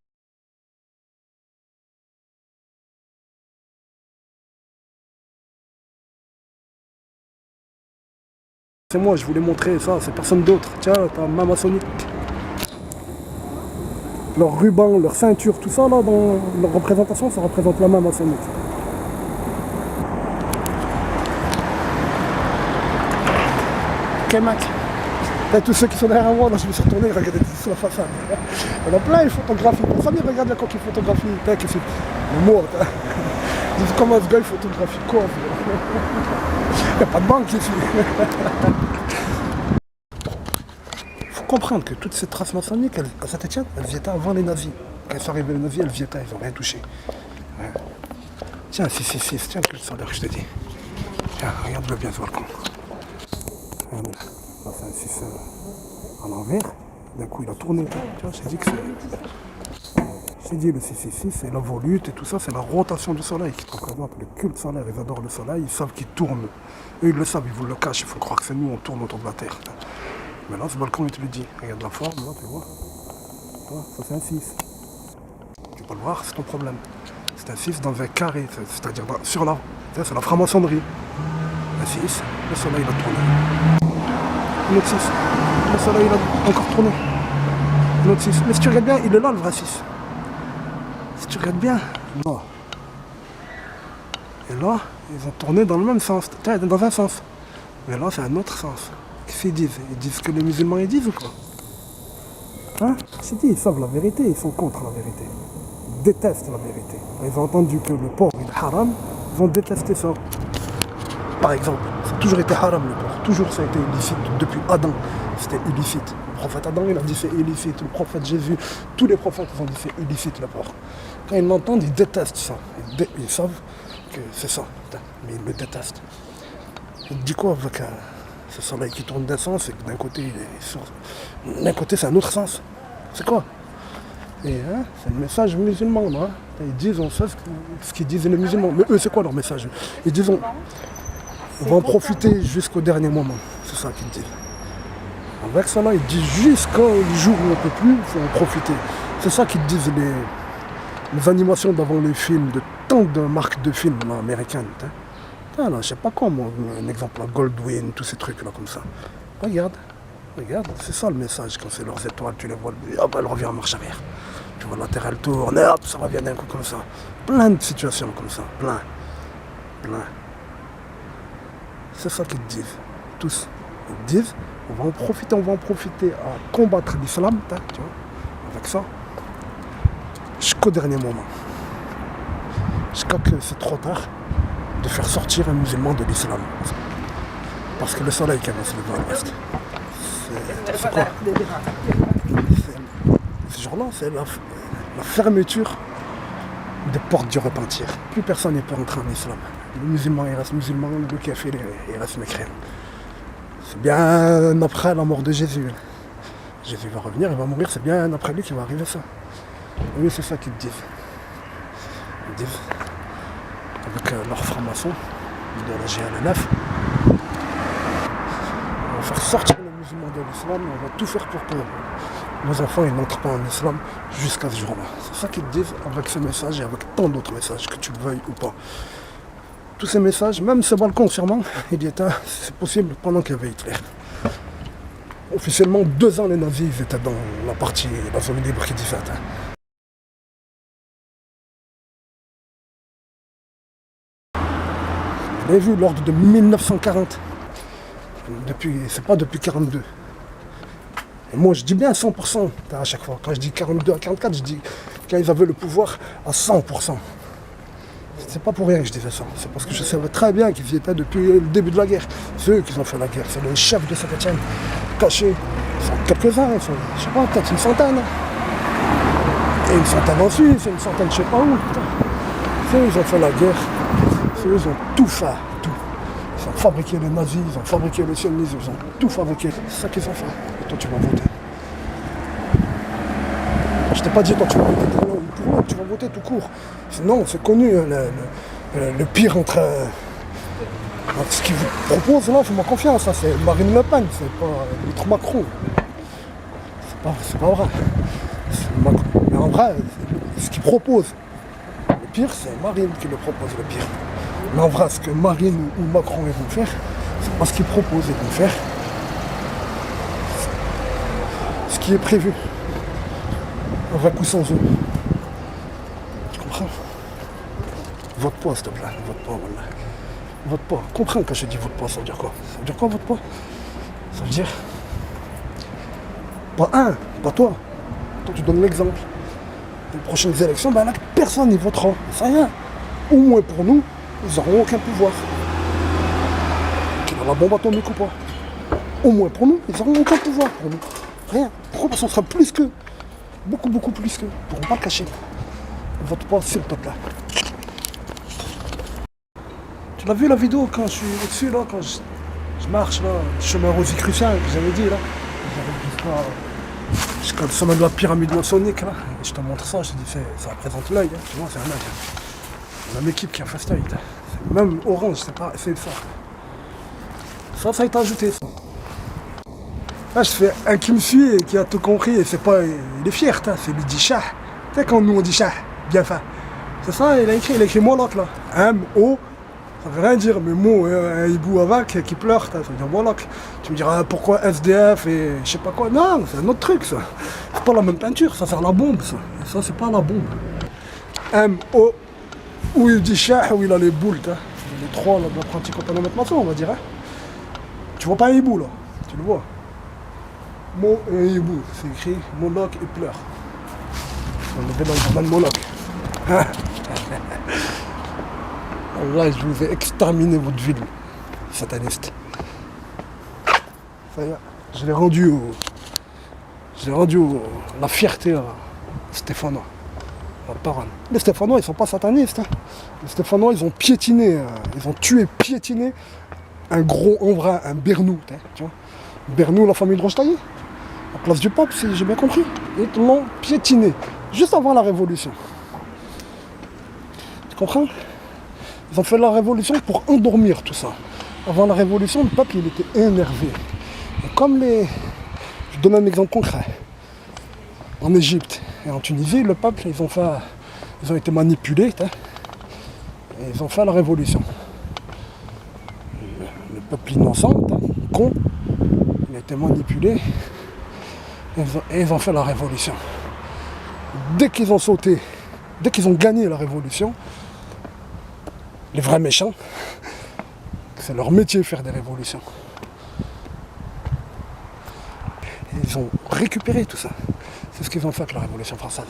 C'est moi, je voulais montrer ça, c'est personne d'autre. Tiens, ta main maçonnique. Leur ruban, leur ceinture, tout ça, là, dans leur représentation, ça représente la main maçonnique. Ok, mec. Et tous ceux qui sont derrière moi, là, je me suis retourné, regardez sur la façade. Il y en a plein, ils photographient. Personne ne regarde quand ils photographient. Qu'est-ce que c'est? Moi, comment ce gars il photographie quoi? Il n'y a pas de banque ici. Il faut comprendre que toutes ces traces maçonniques, à Saint-Étienne, elles y étaient avant les nazis. Quand ils sont arrivés les nazis, elles y étaient, ils n'ont rien touché. Ouais. Tiens, 666, tiens le solaire que je te dis. Tiens, regarde-le bien ce volcan. Regarde là. Là, c'est un 6 à l'envers. D'un coup, il a tourné. Tu vois, j'ai dit que c'est. J'ai dit le 666, c'est la volute et tout ça, c'est la rotation du soleil qui représente le culte solaire. Ils adorent le soleil, ils savent qu'il tourne. Eux, ils le savent, ils vous le cachent, il faut croire que c'est nous, on tourne autour de la Terre. Mais là, ce balcon, il te le dit. Regarde la forme, là, tu vois. Ça, c'est un 6. Tu peux le voir, c'est ton problème. C'est un 6 dans un carré, c'est-à-dire sur la. C'est la franc-maçonnerie. Un 6, le soleil va tourner. Note 6. Le soleil il a encore tourné. Note 6. Mais si tu regardes bien, il est là le vrai 6. Si tu regardes bien, là. Et là, ils ont tourné dans le même sens. Tiens, dans un sens. Mais là, c'est un autre sens. Qu'est-ce qu'ils disent? Ils disent ce que les musulmans ils disent ou quoi? Hein? C'est dit, ils savent la vérité, ils sont contre la vérité. Ils détestent la vérité. Ils ont entendu que le porc est haram, ils vont détester ça. Par exemple, ça a toujours été haram le porc. Toujours ça a été illicite. Depuis Adam, c'était illicite. Le prophète Adam, il a dit c'est illicite. Le prophète Jésus, tous les prophètes ils ont dit c'est illicite le porc. Quand ils l'entendent, ils détestent ça. Ils savent que c'est ça. Mais ils le détestent. Il dit quoi avec ce soleil qui tourne d'un sens et que d'un côté, d'un côté c'est un autre sens. C'est quoi? Et hein, c'est le message musulman, là. Ils disent, on sait ce qu'ils disent les musulmans. Mais eux, c'est quoi leur message? Ils disent, on va en profiter jusqu'au dernier moment. C'est ça qu'ils disent. Avec ça, là, ils disent jusqu'au jour où on ne peut plus, il faut en profiter. C'est ça qu'ils disent les animations d'avant les films, de tant de marques de films là, américaines. Là, je sais pas quoi, moi, un exemple, là, Goldwyn, tous ces trucs-là comme ça. Regarde, c'est ça le message, quand c'est leurs étoiles, tu les vois, hop, elle revient en marche arrière. Tu vois la Terre, elle tourne, et hop, ça revient d'un coup comme ça. Plein de situations comme ça, plein. C'est ça qu'ils disent, tous. Ils disent, on va en profiter à combattre l'islam, tu vois, avec ça, jusqu'au dernier moment. Jusqu'à que c'est trop tard de faire sortir un musulman de l'islam. Parce que le soleil qui va se lever à l'ouest. C'est quoi? Ce jour-là, c'est la fermeture des portes du repentir. Plus personne ne peut entrer en islam. Le musulman, il reste musulman, le kafir, il reste mécréant. C'est bien après la mort de Jésus. Jésus va revenir, il va mourir, c'est bien après lui qu'il va arriver ça. Et oui, c'est ça qu'ils disent. Ils disent, avec leur franc-maçon, de la GLNF, on va faire sortir les musulmans de l'islam, on va tout faire pour que nos enfants n'entrent pas en islam jusqu'à ce jour-là. C'est ça qu'ils disent avec ce message et avec tant d'autres messages, que tu le veuilles ou pas. Tous ces messages, même ce balcon sûrement, il y était, c'est possible pendant qu'il y avait Hitler. Officiellement, 2 ans les nazis ils étaient dans la zone libre qui dit ça. Vous avez vu l'ordre de 1940. C'est pas depuis 42. Et moi je dis bien 100% à chaque fois. Quand je dis 42 à 44, je dis quand ils avaient le pouvoir à 100%. C'est pas pour rien que je disais ça. C'est parce que je savais très bien qu'ils y étaient depuis le début de la guerre. C'est eux qui ont fait la guerre. C'est les chefs de Saint-Étienne cachés. Ils sont quelques-uns, ils sont, je sais pas, peut-être une centaine. Et une centaine en Suisse, et une centaine je sais pas où. C'est eux, ils ont fait la guerre. C'est eux, ils ont tout fait. Tout. Ils ont fabriqué les nazis, ils ont fabriqué le sionisme, ils ont tout fabriqué. C'est ça qu'ils ont fait. Et toi, tu vas voter. Je t'ai pas dit, toi, tu vas voter pour l'un ou pour l'autre, tu vas voter tout court. Non, c'est connu, le pire entre ce qu'ils vous proposent là, fais-moi confiance, hein, c'est Marine Le Pen, c'est pas l'autre Macron. C'est pas vrai. Mais en vrai, ce qu'ils proposent, le pire, c'est Marine qui le propose le pire. Mais en vrai, ce que Marine ou Macron ils vont faire, c'est pas ce qu'ils proposent, ils vont faire ce qui est prévu. Avec ou sans eux. Tu comprends? Vote pas, s'il te plaît. Vote pas, voilà. Vote pas. Comprends quand je dis vote pas, ça veut dire quoi? Ça veut dire quoi, vote pas? Ça veut dire... Pas toi. Toi, tu donnes l'exemple. Les prochaines élections, ben là, personne n'y votera. C'est rien. Au moins pour nous, ils n'auront aucun pouvoir. Qu'il y a la bombe atomique ou pas. Au moins pour nous, ils n'auront aucun pouvoir pour nous. Rien. Pourquoi? Parce qu'on sera plus qu'eux. Beaucoup plus qu'eux. Ils ne pourront pas le cacher. Vote pas, s'il te plaît. Tu l'as vu la vidéo quand je suis au-dessus, là, quand je marche, là, chemin Rosicrucien, que j'avais dit, là. J'arrive jusqu'à le sommet de la pyramide maçonnique, là. Et je te montre ça, je te dis, ça représente l'œil, hein. Tu vois, c'est un œil. La même équipe qui a fait cet œil. Même Orange, c'est pas, c'est ça. Ça a été ajouté, ça. Là, je fais un qui me suit et qui a tout compris, et c'est pas, il est fier, c'est lui dit chat. Tu sais, quand nous on dit chat, bien fait. C'est ça, il a écrit Moloch là. M-O-C-H. Ça veut rien dire, mais moi, un hibou avec qui pleure, ça veut dire Moloch. Tu me diras pourquoi SDF et je sais pas quoi. Non, c'est un autre truc ça. C'est pas la même peinture, ça sert à la bombe ça. Et ça, c'est pas la bombe. M-O, où il dit chah, où il a les boules. Les trois là, de l'apprenti companionnement maçon, on va dire. Hein. Tu vois pas un hibou là, tu le vois. Mo et un hibou, c'est écrit Moloch et pleure. On est dans le jardin de Moloch. Là, je vous ai exterminé votre ville, sataniste. Ça y est, je l'ai rendu la fierté à Stéphanois, la parole. Les Stéphanois, ils sont pas satanistes. Hein. Les Stéphanois, ils ont piétiné, ils ont piétiné un gros en vrai, un Bernou, tu vois. Bernou, la famille de Rochetaillé, à place du pape, si j'ai bien compris. Ils l'ont piétiné, juste avant la Révolution. Tu comprends? Ils ont fait la révolution pour endormir tout ça. Avant la révolution, le peuple il était énervé. Et comme je donne un exemple concret. En Égypte et en Tunisie, le peuple, ils ont été manipulés. Et ils ont fait la révolution. Le peuple innocent, con, il a été manipulé. Et ils ont fait la révolution. Dès qu'ils ont sauté, dès qu'ils ont gagné la révolution, les vrais méchants, c'est leur métier faire des révolutions. Et ils ont récupéré tout ça. C'est ce qu'ils ont fait avec la Révolution française.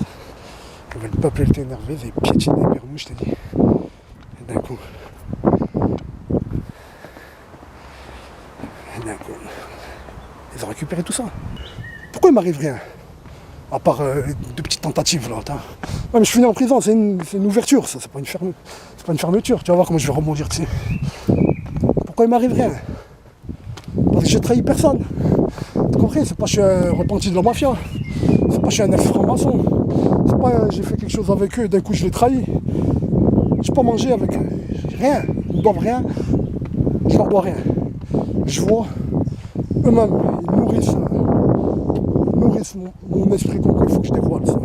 Le peuple était énervé, ils avaient piétiné Bernou, je t'ai dit. Et d'un coup, ils ont récupéré tout ça. Pourquoi il m'arrive rien? À part deux petites tentatives là. Ouais, mais je finis en prison, c'est une ouverture, ça, c'est pas une fermeture. Tu vas voir comment je vais rebondir dessus. Pourquoi il m'arrive rien? Parce que j'ai trahi personne. T'as compris? C'est pas que je suis un repenti de la mafia. C'est pas que je suis un ex-franc-maçon. C'est pas j'ai fait quelque chose avec eux et d'un coup je les trahis. J'ai pas mangé avec eux. Rien. Ils me doivent rien. Je leur dois rien. Je vois eux-mêmes, ils nourrissent mon esprit comme il faut que je dévoile ça.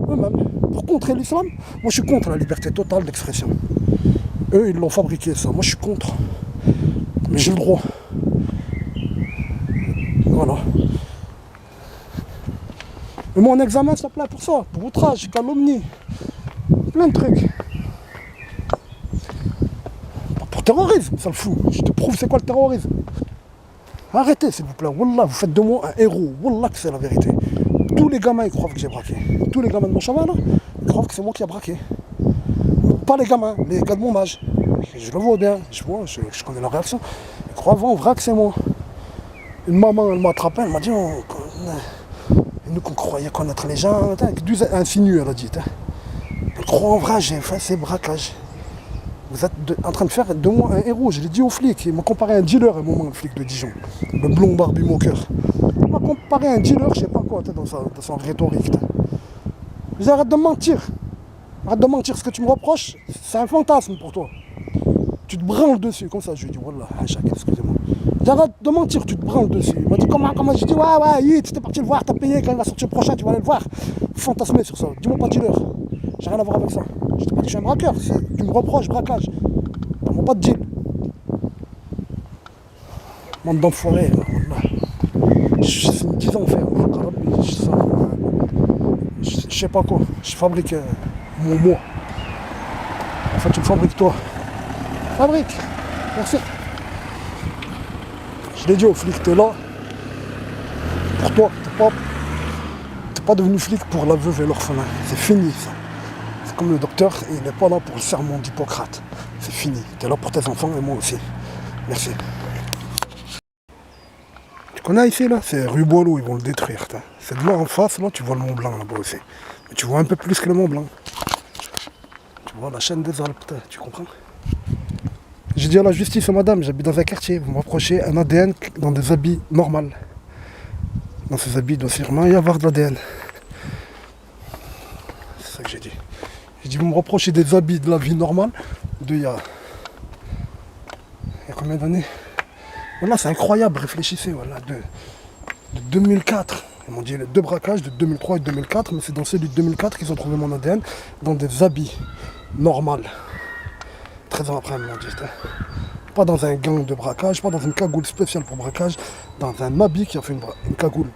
Eux-mêmes. Pour contrer l'islam, moi je suis contre la liberté totale d'expression. Eux ils l'ont fabriqué ça. Moi je suis contre. Mais j'ai le droit. Voilà. Mais mon examen s'appelait pour ça, pour outrage, calomnie, plein de trucs. Pas pour terrorisme, ça le fout. Je te prouve c'est quoi le terrorisme. Arrêtez s'il vous plaît, Wallah, vous faites de moi un héros, Wallah que c'est la vérité. Tous les gamins ils croient que j'ai braqué. Tous les gamins de mon chemin là, ils croient que c'est moi qui ai braqué. Pas les gamins, les gars de mon âge. Je le vois bien, je connais leur réaction. Ils croient en vrai que c'est moi. Une maman elle m'a attrapé, elle m'a dit nous qu'on croyait connaître les gens, insinue elle a dit. Elle croit en vrai, j'ai fait ces braquages. Vous êtes en train de faire de moi un héros, je l'ai dit aux flics, il m'a comparé à un dealer à un moment, le flic de Dijon, le blond barbu moqueur. Il m'a comparé à un dealer, je sais pas quoi, dans sa rhétorique. J'arrête de mentir. Arrête de mentir, ce que tu me reproches, c'est un fantasme pour toi. Tu te branles dessus, comme ça, je lui ai dit, wallah, Hachak, excusez-moi. J'arrête de mentir, tu te branles dessus. Il m'a dit, comment, je dis, ouais, tu t'es parti le voir, t'as payé, quand il va sortir le prochain, tu vas aller le voir. Fantasmer sur ça, dis-moi pas dealer. J'ai rien à voir avec ça. Je t'ai pas dit que je suis un braqueur, tu me reproches braquage. Parle-moi pas de deal. Bande d'enfoirés, j'ai 10 ans faire. Je sais pas quoi, je fabrique mon moi. En fait, tu me fabriques toi. Fabrique, merci. Je l'ai dit aux flics, t'es là. Pour toi, t'es pas devenu flic pour la veuve et l'orphelin. C'est fini ça. C'est comme le docteur, il n'est pas là pour le sermon d'Hippocrate. C'est fini. T'es là pour tes enfants et moi aussi. Merci. Tu connais ici là? C'est rue Boileau, ils vont le détruire. C'est de là en face, là tu vois le Mont Blanc là-bas aussi. Mais tu vois un peu plus que le Mont Blanc. Tu vois la chaîne des Alpes, tu comprends? J'ai dit à la justice, madame, j'habite dans un quartier, vous me reprochez un ADN dans des habits normaux. Dans ces habits, il doit sûrement y avoir de l'ADN. C'est ça que j'ai dit. J'ai dit, vous me reprochez des habits de la vie normale, il y a combien d'années? Voilà, c'est incroyable, réfléchissez, voilà, de 2004. Ils m'ont dit les deux braquages de 2003 et 2004, mais c'est dans celui de 2004 qu'ils ont trouvé mon ADN, dans des habits normaux. 13 ans après, elle m'a dit. Pas dans un gang de braquage, pas dans une cagoule spéciale pour braquage, dans un habit qui a fait une cagoule.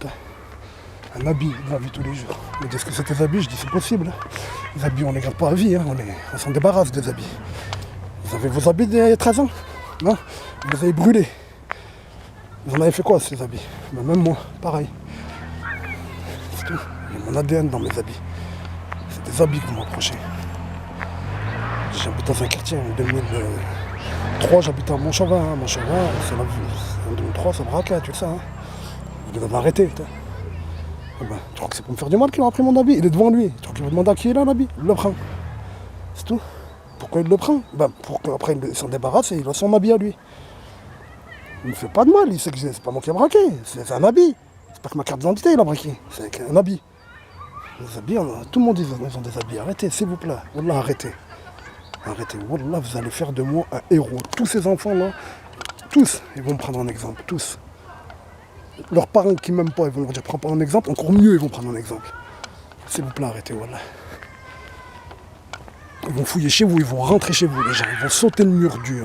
Un habit de la vie tous les jours. Ils me disent que c'est tes habits, je dis c'est possible. Les habits, on les garde pas à vie, hein. On s'en débarrasse des habits. Vous avez vos habits d'il y a 13 ans? Non? Vous les avez brûlés. Vous en avez fait quoi ces habits? Ben, même moi, pareil. C'est tout. Il y a mon ADN dans mes habits. C'est des habits que vous m'approchez. J'habite dans un quartier en 2003, j'habitais à Montchauvin. Hein. Montchauvin, c'est la vie. En 2003, ça braquait, tu le sais. Hein. Vous devez m'arrêter. Eh ben, tu crois que c'est pour me faire du mal qu'il a pris mon habit? Il est devant lui. Tu crois qu'il va demander à qui il a l'habit? Il le prend. C'est tout. Pourquoi il le prend? Ben, pour qu'après il s'en débarrasse et il a son habit à lui. Il ne me fait pas de mal, il sait que c'est pas moi qui ai braqué. C'est un habit. C'est pas que ma carte d'identité il a braqué. C'est un habit. Les habits, tout le monde dit qu'ils ont des habits. Arrêtez, s'il vous plaît. Wallah, arrêtez. Arrêtez. Wallah, vous allez faire de moi un héros. Tous ces enfants-là, tous, ils vont me prendre en exemple. Tous. Leurs parents qui m'aiment pas, ils vont leur dire prends pas un exemple, encore mieux ils vont prendre un exemple. S'il vous plaît, arrêtez, voilà. Ils vont fouiller chez vous, ils vont rentrer chez vous, les gens. Ils vont sauter le mur du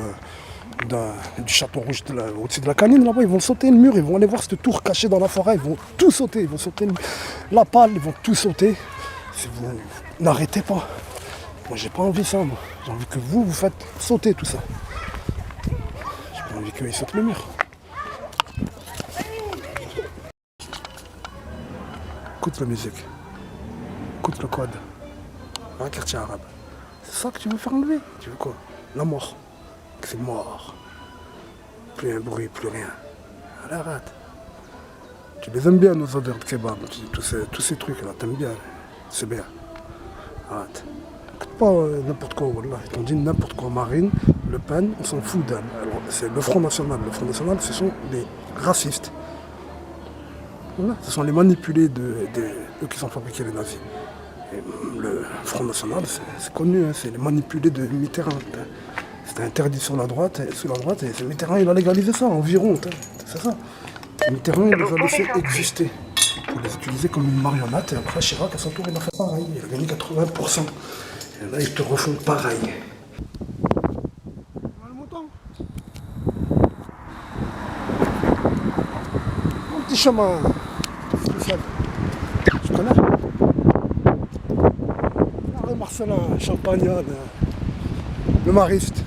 château rouge au-dessus de la canine, là-bas. Ils vont sauter le mur, ils vont aller voir cette tour cachée dans la forêt. Ils vont tout sauter, ils vont sauter la palle, ils vont tout sauter. Si vous n'arrêtez pas. Moi, j'ai pas envie de ça, moi. J'ai envie que vous faites sauter tout ça. J'ai pas envie qu'ils sautent le mur. Écoute la musique, écoute le code, un quartier arabe. C'est ça que tu veux faire enlever? Tu veux quoi? La mort. Que c'est mort. Plus un bruit, plus rien. Allez, arrête. Tu les aimes bien nos odeurs de kebab, tous ces trucs là, t'aimes bien. C'est bien. Arrête. Écoute pas n'importe quoi, wallah. Ils t'ont dit n'importe quoi. Marine Le Pen, on s'en fout d'elle. Alors, c'est le Front National. Le Front National, ce sont des racistes. Voilà. Ce sont les manipulés eux qui sont fabriqués les nazis. Et le Front National, c'est connu, hein, c'est les manipulés de Mitterrand. C'était interdit sur la droite, et c'est Mitterrand, il a légalisé ça environ, c'est ça. Mitterrand, il les a laissés exister pour les utiliser comme une marionnette. Et après, Chirac, à son tour, il a fait pareil. Il a gagné 80%. Et là, ils te refont pareil. Mon petit chemin. Tu connais? Marcelin, Champagnol, le Mariste.